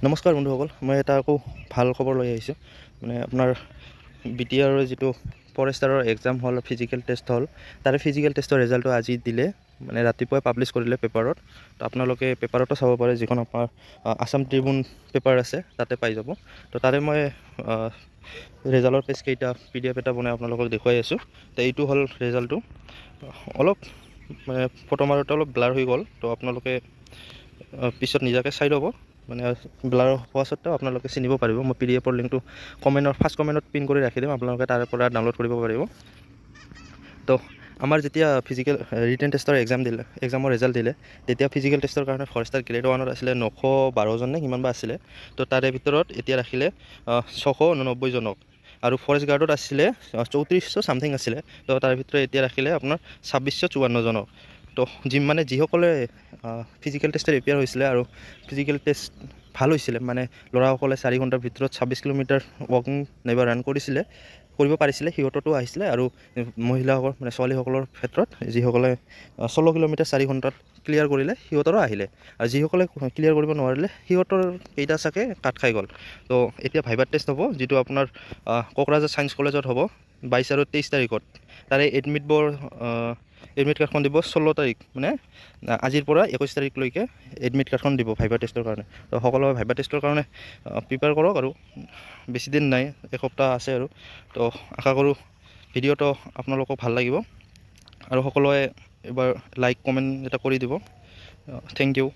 নমস্কাৰ বন্ধুসকল, মই এটা আকৌ ভাল খবৰ লৈ আহিছোঁ। মানে আপোনাৰ BTR যিটো ফৰেষ্টাৰৰ এক্সাম হ'ল, ফিজিকেল টেষ্ট হ'ল, তাৰে ফিজিকেল টেষ্টৰ ৰিজাল্টটো আজি দিলে, মানে ৰাতিপুৱাই পাব্লিছ কৰিলে পেপাৰত। তো আপোনালোকে পেপাৰতো চাব পাৰে, যিখন আপোনাৰ আছাম ট্ৰিবিউন পেপাৰ আছে তাতে পাই যাব। তো তাৰে মই ৰিজাল্টৰ পেজকেইটা PDF এটা বনাই আপোনালোকক দেখুৱাই আছোঁ। তো এইটো হ'ল ৰিজাল্টটো। অলপ মানে ফটো মাৰোঁতে অলপ ব্লাৰ হৈ গ'ল, তো আপোনালোকে পিছত নিজাকৈ চাই ল'ব। মানে ব্লাৰ হোৱা স্বত্তেও আপোনালোকে চিনিব পাৰিব। মই PDFৰ লিংকটো ফাৰ্ষ্ট কমেণ্টত পিন কৰি ৰাখি দিম, আপোনালোকে তাৰে পৰা ডাউনলোড কৰিব পাৰিব। তো আমাৰ যেতিয়া ফিজিকেল ৰিটেন টেষ্টৰ এক্সামৰ ৰিজাল্ট দিলে, তেতিয়া ফিজিকেল টেষ্টৰ কাৰণে ফৰেষ্টাৰ গ্ৰেড 1ত আছিলে 912জন নে কিমান বা আছিলে। তো তাৰে ভিতৰত এতিয়া ৰাখিলে 689 জনক, আৰু ফৰেষ্ট গাৰ্ডত আছিলে 3400 ছামথিং আছিলে। তো তাৰ ভিতৰত এতিয়া ৰাখিলে আপোনাৰ 2654 জনক। তো যিসকলে ফিজিকেল টেষ্টত এপিয়াৰ হৈছিলে আৰু ফিজিকেল টেষ্ট ভাল হৈছিলে, মানে ল'ৰাসকলে 4 ঘণ্টাৰ ভিতৰত 26 কিলোমিটাৰ ৱাকিং নাইবা ৰান কৰিব পাৰিছিলে, সিহঁততো আহিছিলে। আৰু মহিলাসকল মানে ছোৱালীসকলৰ ক্ষেত্ৰত যিসকলে 16 কিলোমিটাৰ 4 ঘণ্টাত ক্লিয়াৰ কৰিলে, সিহঁতৰো আহিলে। আৰু যিসকলে ক্লিয়াৰ কৰিব নোৱাৰিলে, সিহঁতৰ কেইটা চাগে কাট খাই গ'ল। তো এতিয়া ভাইভাৰ টেষ্ট হ'ব, যিটো আপোনাৰ কোকৰাঝাৰ ছায়েন্স কলেজত হ'ব 22 আৰু 23 তাৰিখত। তাৰে এডমিট কাৰ্ডখন দিব 16 তাৰিখ, মানে আজিৰ পৰা 21 তাৰিখলৈকে এডমিট কাৰ্ডখন দিব ভাইভাৰ টেষ্টৰ কাৰণে। তো সকলোৱে ভাইভাৰ টেষ্টৰ কাৰণে প্ৰিপেয়াৰ কৰক, আৰু বেছি দিন নাই, এসপ্তাহ আছে আৰু। তো আশা কৰোঁ ভিডিঅ'টো আপোনালোকক ভাল লাগিব, আৰু সকলোৱে এবাৰ লাইক কমেণ্ট এটা কৰি দিব। Thank U.